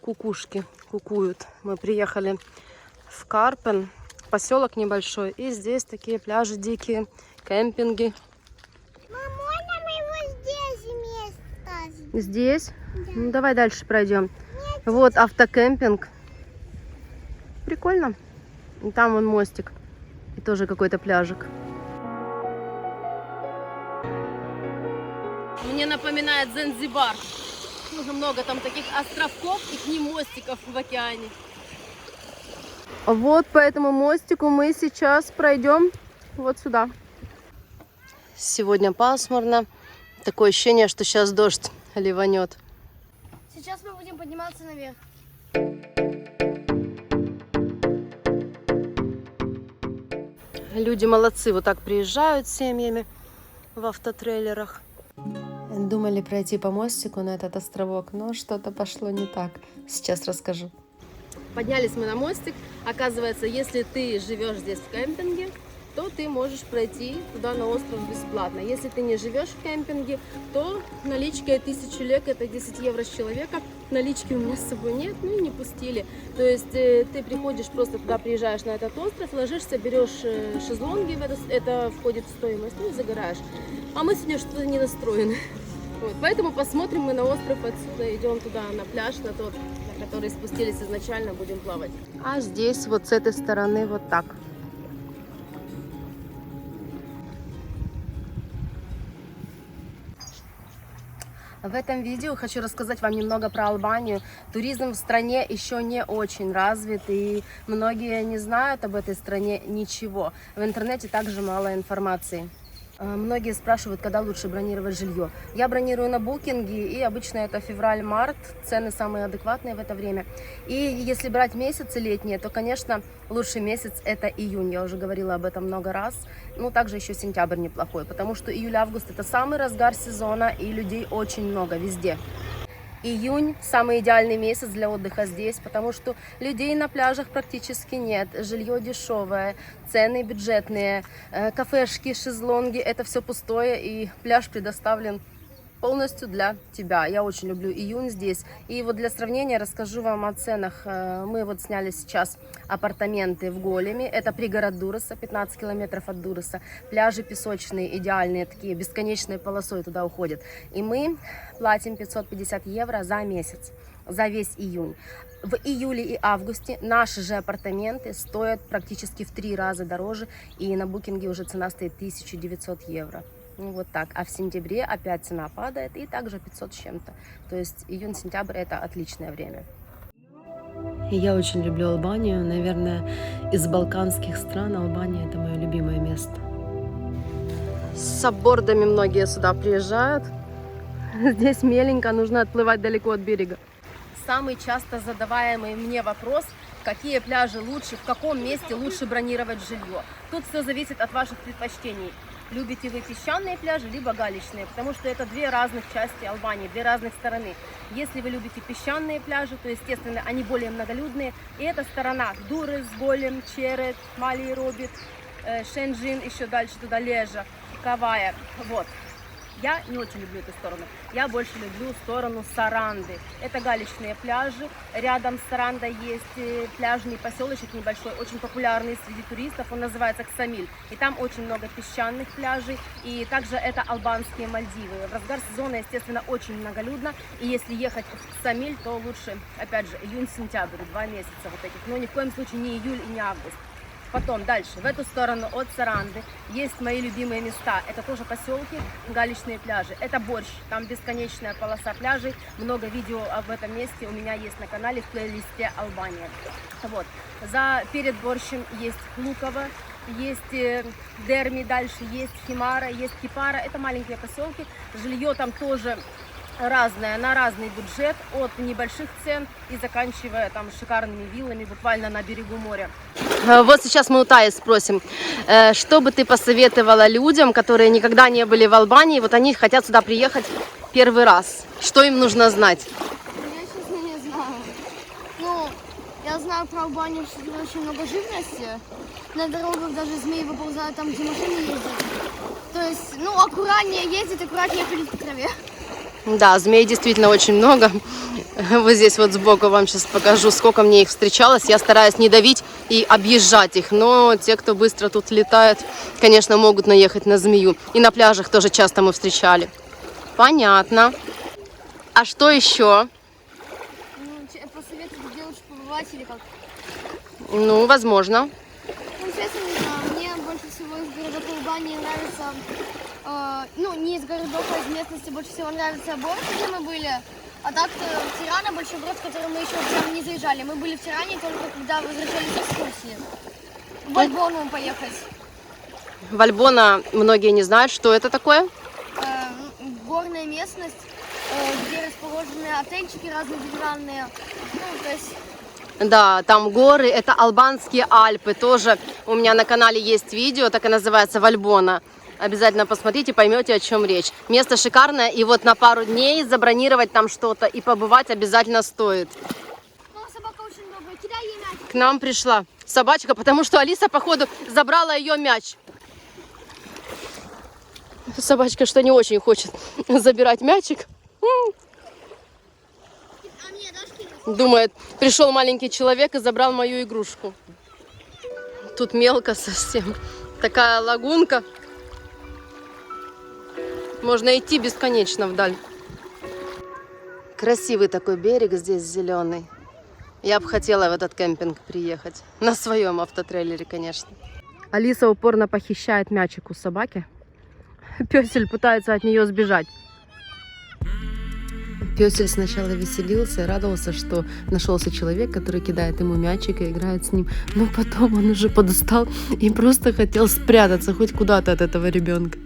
кукушки кукуют. Мы приехали в Карпен, поселок небольшой, и здесь такие пляжи дикие, кемпинги. Мам, можно мы его здесь место? Здесь? Да. Ну, давай дальше пройдем. Нет. Вот автокемпинг. Прикольно. И там вон мостик. И тоже какой-то пляжик. Мне напоминает Занзибар. Тоже много там таких островков и к ним мостиков в океане. Вот по этому мостику мы сейчас пройдем вот сюда. Сегодня пасмурно. Такое ощущение, что сейчас дождь ливанет. Сейчас мы будем подниматься наверх. Люди молодцы, вот так приезжают с семьями в автотрейлерах. Думали пройти по мостику на этот островок, но что-то пошло не так. Сейчас расскажу. Поднялись мы на мостик. Оказывается, если ты живешь здесь в кемпинге, то ты можешь пройти туда на остров бесплатно. Если ты не живешь в кемпинге, то наличка 1000 лек, это 10 евро с человека. Налички у меня с собой нет, ну и не пустили. То есть ты приходишь, просто туда приезжаешь на этот остров, ложишься, берешь шезлонги, это входит в стоимость, ну и загораешь. А мы сегодня что-то не настроены. Вот, поэтому посмотрим мы на остров отсюда, идем туда на пляж, на тот, на который спустились изначально, будем плавать. А здесь вот с этой стороны вот так. В этом видео хочу рассказать вам немного про Албанию. Туризм в стране еще не очень развит, и многие не знают об этой стране ничего. В интернете также мало информации. Многие спрашивают, когда лучше бронировать жилье. Я бронирую на букинге, и обычно это февраль-март, цены самые адекватные в это время. И если брать месяцы летние, то, конечно, лучший месяц это июнь, я уже говорила об этом много раз. Ну, также еще сентябрь неплохой, потому что июль-август это самый разгар сезона, и людей очень много везде. Июнь – самый идеальный месяц для отдыха здесь, потому что людей на пляжах практически нет, жилье дешевое, цены бюджетные, кафешки, шезлонги – это все пустое, и пляж предоставлен полностью для тебя. Я очень люблю июнь здесь. И вот для сравнения расскажу вам о ценах. Мы вот сняли сейчас апартаменты в Големе. Это пригород Дуреса, 15 километров от Дуреса. Пляжи песочные, идеальные, такие бесконечной полосой туда уходят. И мы платим 550 евро за месяц, за весь июнь. В июле и августе наши же апартаменты стоят практически в 3 раза дороже. И на букинге уже цена стоит 1900 евро. Ну, вот так. А в сентябре опять цена падает, и также 500 с чем-то. То есть июнь-сентябрь это отличное время. Я очень люблю Албанию. Наверное, из балканских стран Албания это мое любимое место. С саббордами многие сюда приезжают. Здесь меленько, нужно отплывать далеко от берега. Самый часто задаваемый мне вопрос: какие пляжи лучше, в каком месте лучше бронировать жилье. Тут все зависит от ваших предпочтений. Любите вы песчаные пляжи, либо галечные, потому что это две разных части Албании, две разных стороны. Если вы любите песчаные пляжи, то, естественно, они более многолюдные. И эта сторона Дурес, Голем, Черет, Мали, Робит, Шенджин, еще дальше туда Лежа, Кавая. Вот. Я не очень люблю эту сторону. Я больше люблю сторону Саранды. Это галечные пляжи. Рядом с Сарандой есть пляжный поселочек небольшой, очень популярный среди туристов. Он называется Ксамиль. И там очень много песчаных пляжей. И также это албанские Мальдивы. В разгар сезона, естественно, очень многолюдно. И если ехать в Ксамиль, то лучше, опять же, июнь-сентябрь, 2 месяца вот этих. Но ни в коем случае не июль и не август. Потом дальше, в эту сторону от Саранды есть мои любимые места. Это тоже поселки, галечные пляжи. Это Борщ, там бесконечная полоса пляжей. Много видео об этом месте у меня есть на канале в плейлисте Албания. Вот. Перед Борщем есть Луково, есть Дерми, дальше есть Химара, есть Кипара. Это маленькие поселки. Жилье там тоже разное, на разный бюджет, от небольших цен и заканчивая там шикарными виллами буквально на берегу моря. Вот сейчас мы у Таи спросим, что бы ты посоветовала людям, которые никогда не были в Албании, вот они хотят сюда приехать первый раз. Что им нужно знать? Я, честно, не знаю. Ну, я знаю про Албанию, что тут очень много живности. На дорогах даже змеи выползают там, где машины ездят. То есть, ну, аккуратнее ездить, аккуратнее ходить по траве. Да, змей действительно очень много. Вот здесь вот сбоку вам сейчас покажу, сколько мне их встречалось. Я стараюсь не давить и объезжать их, но те, кто быстро тут летает, конечно, могут наехать на змею. И на пляжах тоже часто мы встречали. Понятно. А что еще? Ну, посоветовать, где лучше побывать или как? Ну, возможно. Ну, честно, не знаю, мне больше всего из городов Албании нравится, ну, не из городов, а из местности больше всего нравится город, где мы были. А так-то Тирана, большой город, в который мы еще прям не заезжали. Мы были в Тиране только когда возвращались с экскурсии. В Альбону поехать. В Альбона многие не знают, что это такое. Горная местность, где расположены отельчики разные деревянные. Ну, то есть... Да, там горы, это албанские Альпы. Тоже у меня на канале есть видео, так и называется, Вальбона. Обязательно посмотрите, поймете, о чем речь. Место шикарное, и вот на пару дней забронировать там что-то и побывать обязательно стоит. Ну, собака очень добрая, кидай ей мяч. К нам пришла собачка, потому что Алиса, походу, забрала ее мяч. Собачка что не очень хочет забирать мячик. А мне дашь кинуть? Думает, пришел маленький человек и забрал мою игрушку. Тут мелко совсем. Такая лагунка. Можно идти бесконечно вдаль. Красивый такой берег здесь зеленый. Я бы хотела в этот кемпинг приехать. На своем автотрейлере, конечно. Алиса упорно похищает мячик у собаки. Пёсель пытается от нее сбежать. Пёсель сначала веселился и радовался, что нашелся человек, который кидает ему мячик и играет с ним. Но потом он уже подустал и просто хотел спрятаться хоть куда-то от этого ребенка.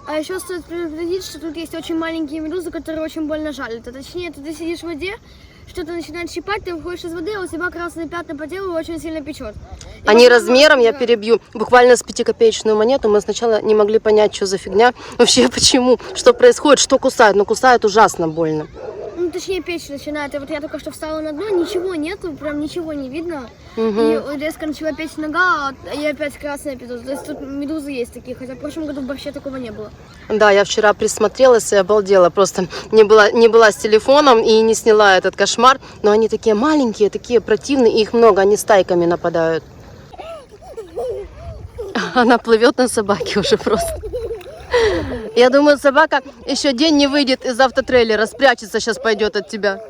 А еще стоит предупредить, что тут есть очень маленькие медузы, которые очень больно жалят. А точнее, ты сидишь в воде, что-то начинает щипать, ты выходишь из воды, а у тебя красные пятна по телу и очень сильно печет. И Они потом размером, я перебью, буквально с 5-копеечную монету. Мы сначала не могли понять, что за фигня. Вообще, почему, что происходит, что кусают. Но кусают ужасно больно. Ну, точнее, печь начинает. И вот я только что встала на дно, ничего нету, прям ничего не видно. Угу. И резко начала печь нога, и опять красная медуза. То есть тут медузы есть такие, хотя в прошлом году вообще такого не было. Да, я вчера присмотрелась и обалдела. Просто не была с телефоном и не сняла этот кошмар. Но они такие маленькие, такие противные, и их много, они стайками нападают. Она плывет на собаке уже просто. Я думаю, собака еще день не выйдет из автотрейлера, спрячется, сейчас пойдет от тебя.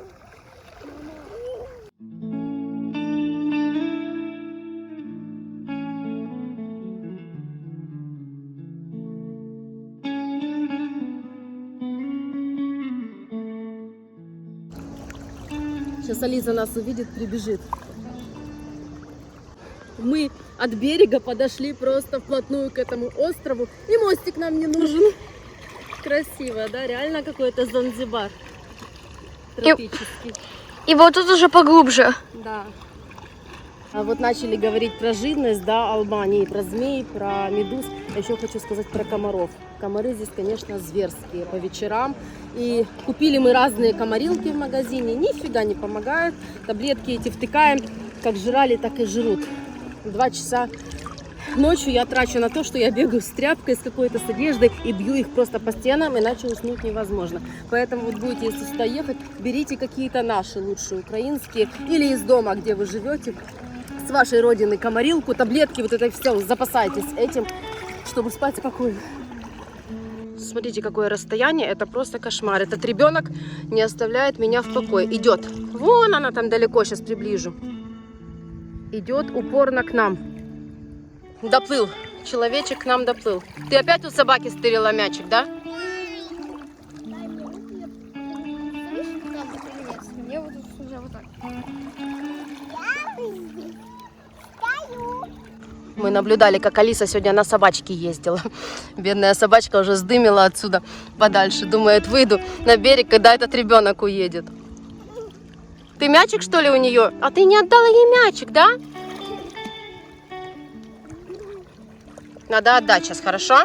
Сейчас Алиса нас увидит, прибежит. Мы от берега подошли просто вплотную к этому острову, и мостик нам не нужен. Красиво, да? Реально какой-то Занзибар тропический. И вот тут уже поглубже. Да. А вот начали говорить про живность, да, Албании, про змей, про медуз. А еще хочу сказать про комаров. Комары здесь, конечно, зверские по вечерам. И купили мы разные комарилки в магазине. Нифига не помогают. Таблетки эти втыкаем. Как жрали, так и жрут. 2 часа ночью я трачу на то, что я бегаю с тряпкой, с какой-то с одеждой и бью их просто по стенам, иначе уснуть невозможно. Поэтому вот будете, если сюда ехать, берите какие-то наши лучшие украинские или из дома, где вы живете, с вашей родины комарилку, таблетки, вот это все, запасайтесь этим, чтобы спать спокойно. Смотрите, какое расстояние, это просто кошмар. Этот ребенок не оставляет меня в покое. Идет. Вон она там далеко, сейчас приближу. Идет упорно к нам. Доплыл. Человечек к нам доплыл. Ты опять у собаки стырила мячик, да? Мне вот уже вот так. Мы наблюдали, как Алиса сегодня на собачке ездила. Бедная собачка уже сдымила отсюда подальше. Думает, выйду на берег, когда этот ребенок уедет. Ты мячик, что ли, у нее? А ты не отдала ей мячик, да? Надо отдать сейчас, хорошо?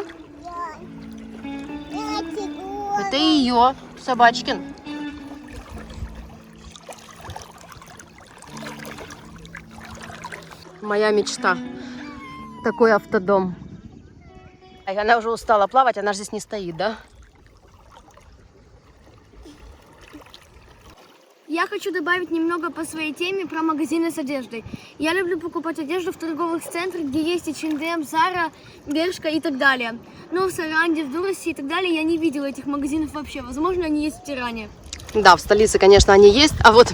Это ее, собачкин. Моя мечта. Такой автодом. А она уже устала плавать, она же здесь не стоит, да? Я хочу добавить немного по своей теме про магазины с одеждой. Я люблю покупать одежду в торговых центрах, где есть H&M, Zara, Bershka и так далее. Но в Саранде, в Дурасе и так далее я не видела этих магазинов вообще. Возможно, они есть в Тиране. Да, в столице, конечно, они есть, а вот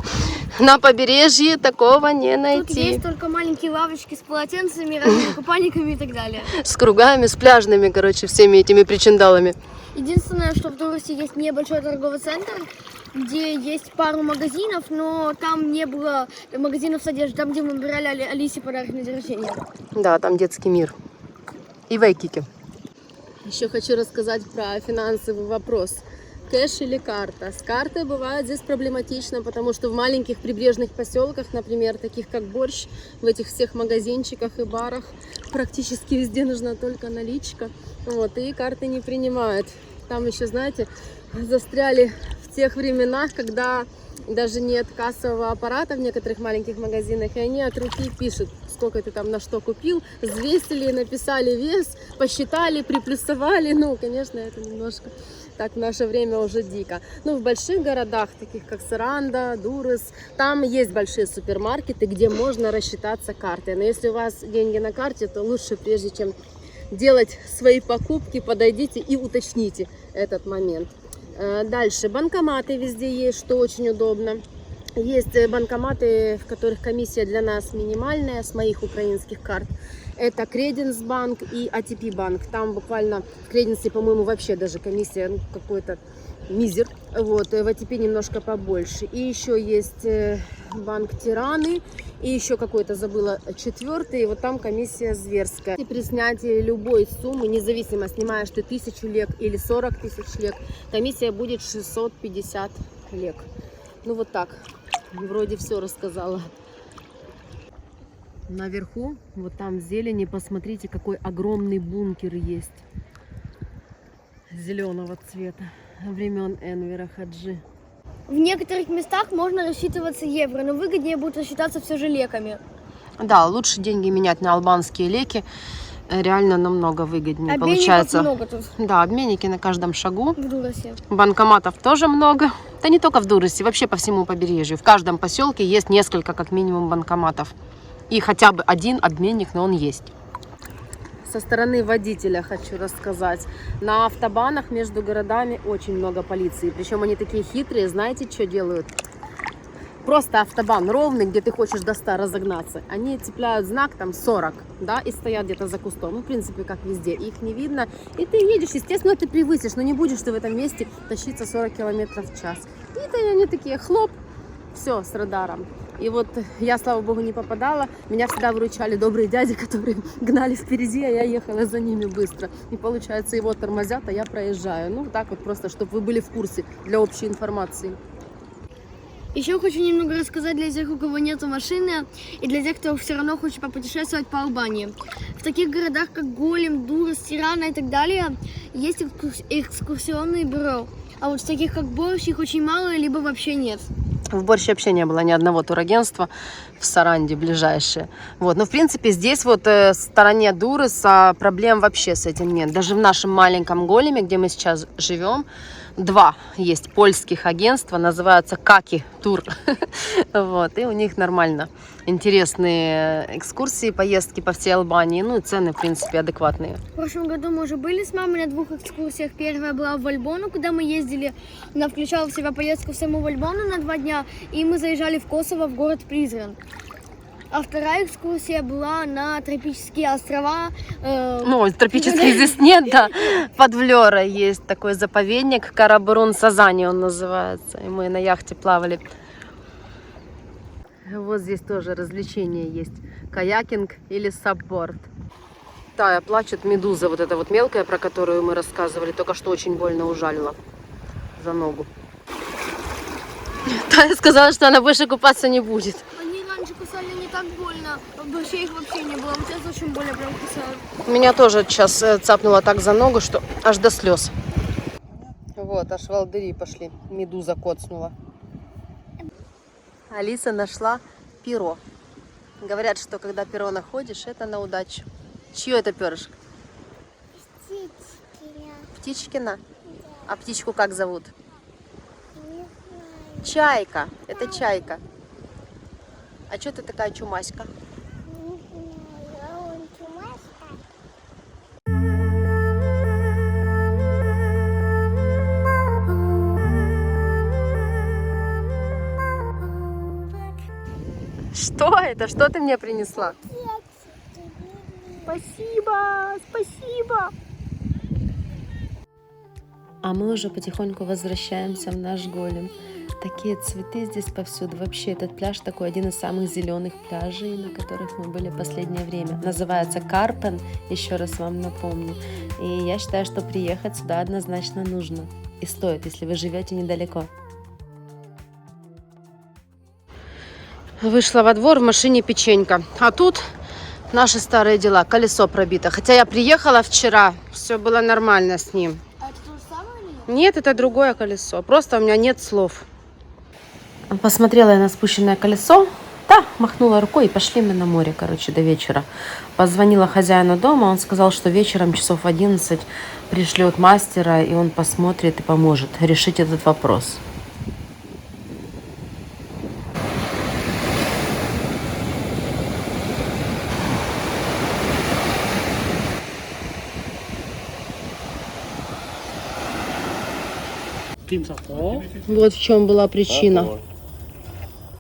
на побережье такого не Тут найти. есть только маленькие лавочки с полотенцами, разными купальниками и так далее. С кругами, с пляжными, короче, всеми этими причиндалами. Единственное, что в Дурасе есть небольшой торговый центр, где есть пару магазинов, но там не было магазинов с одеждой, там, где мы выбирали Алисе подарок на день рождения. Да, там детский мир. И вайкики. Еще хочу рассказать про финансовый вопрос. Кэш или карта? С картой бывает здесь проблематично, потому что в маленьких прибрежных поселках, например, таких как Борщ, в этих всех магазинчиках и барах практически везде нужна только наличка. Вот, и карты не принимают. Там еще, знаете, застряли в тех временах, когда даже нет кассового аппарата в некоторых маленьких магазинах, и они от руки пишут, сколько ты там на что купил, взвесили, написали вес, посчитали, приплюсовали. Ну, конечно, это немножко так в наше время уже дико. Ну, в больших городах, таких как Саранда, Дуррес, там есть большие супермаркеты, где можно рассчитаться картой. Но если у вас деньги на карте, то лучше, прежде чем делать свои покупки, подойдите и уточните этот момент. Дальше. Банкоматы везде есть, что очень удобно. Есть банкоматы, в которых комиссия для нас минимальная, с моих украинских карт. Это Креденсбанк и АТП банк. Там буквально в Креденсе, по-моему, вообще даже комиссия какой-то мизер. Вот, в АТП немножко побольше. И еще есть банк Тираны. И еще какой-то, забыла, четвертый. И вот там комиссия зверская. И при снятии любой суммы, независимо, снимаешь ты 1000 лек или 40 000 лек, комиссия будет 650 лек. Ну вот так. Вроде все рассказала. Наверху, вот там в зелени, посмотрите, какой огромный бункер есть. Зеленого цвета. Времен Энвера Хаджи. В некоторых местах можно рассчитываться евро, но выгоднее будет рассчитаться все же леками. Да, лучше деньги менять на албанские леки. Реально намного выгоднее Обменников получается. много тут. Да, обменники на каждом шагу. В Дурасе. Банкоматов тоже много. Да не только в Дурасе, вообще по всему побережью. В каждом поселке есть несколько, как минимум, банкоматов. И хотя бы один обменник, но он есть. Со стороны водителя хочу рассказать. На автобанах между городами очень много полиции. Причем они такие хитрые, знаете, что делают? Просто автобан ровный, где ты хочешь до 100 разогнаться. Они цепляют знак там 40, да, и стоят где-то за кустом. Ну, в принципе, как везде. Их не видно. И ты едешь, естественно, ты превысишь, но не будешь ты в этом месте тащиться 40 км в час. И они такие, хлоп, все, с радаром. И вот я, слава богу, не попадала. Меня всегда выручали добрые дяди, которые гнали впереди, а я ехала за ними быстро. И получается, его тормозят, а я проезжаю. Ну, так вот просто, чтобы вы были в курсе для общей информации. Еще хочу немного рассказать для тех, у кого нет машины, и для тех, кто все равно хочет попутешествовать по Албании. В таких городах, как Голем, Дуррес, Тирана и так далее, есть экскурсионные бюро. А вот в таких, как Борщ, их очень мало, либо вообще нет. В Борще вообще не было ни одного турагентства, в Саранде ближайшее. Вот. Но, в принципе, здесь вот в стороне Дурреса проблем вообще с этим нет. Даже в нашем маленьком Големе, где мы сейчас живем, 2 есть польских агентства, называются Каки Тур. Вот. И у них нормально интересные экскурсии, поездки по всей Албании. Ну и цены, в принципе, адекватные. В прошлом году мы уже были с мамой на 2 экскурсиях. Первая была в Альбону, куда мы ездили. Она включала в себя поездку в саму Альбону на 2 дня. И мы заезжали в Косово, в город Призрен. А вторая экскурсия была на тропические острова. Ну, тропических здесь нет, да. Под Влёрой есть такой заповедник, Карабурун-Сазани он называется. И мы на яхте плавали. Вот здесь тоже развлечения есть. Каякинг или сабборд. Тая плачет, медуза, вот эта вот мелкая, про которую мы рассказывали, только что очень больно ужалила за ногу. Тая сказала, что она больше купаться не будет. Они раньше кусали не так больно, в Борще их вообще не было, сейчас очень больно прям кусают. Меня тоже сейчас цапнуло так за ногу, что аж до слез. Вот, аж волдыри пошли, медуза коцнула. Алиса нашла перо. Говорят, что когда перо находишь, это на удачу. Чье это перышко? Птичкина? А птичку как зовут? Чайка. Это чайка. А что ты такая чумаська? Что это? Что ты мне принесла? Спасибо, спасибо. А мы уже потихоньку возвращаемся в наш Голем. Такие цветы здесь повсюду. Вообще этот пляж такой один из самых зеленых пляжей, на которых мы были в последнее время. Называется Карпен, еще раз вам напомню. И я считаю, что приехать сюда однозначно нужно. И стоит, если вы живете недалеко. Вышла во двор, в машине печенька. А тут наши старые дела. Колесо пробито. Хотя я приехала вчера, все было нормально с ним. А это то же самое или нет? Нет, это другое колесо. Просто у меня нет слов. Посмотрела я на спущенное колесо. Да, махнула рукой и пошли мы на море, короче, до вечера. Позвонила хозяину дома, он сказал, что вечером часов 11 пришлет мастера, и он посмотрит и поможет решить этот вопрос. Вот в чем была причина.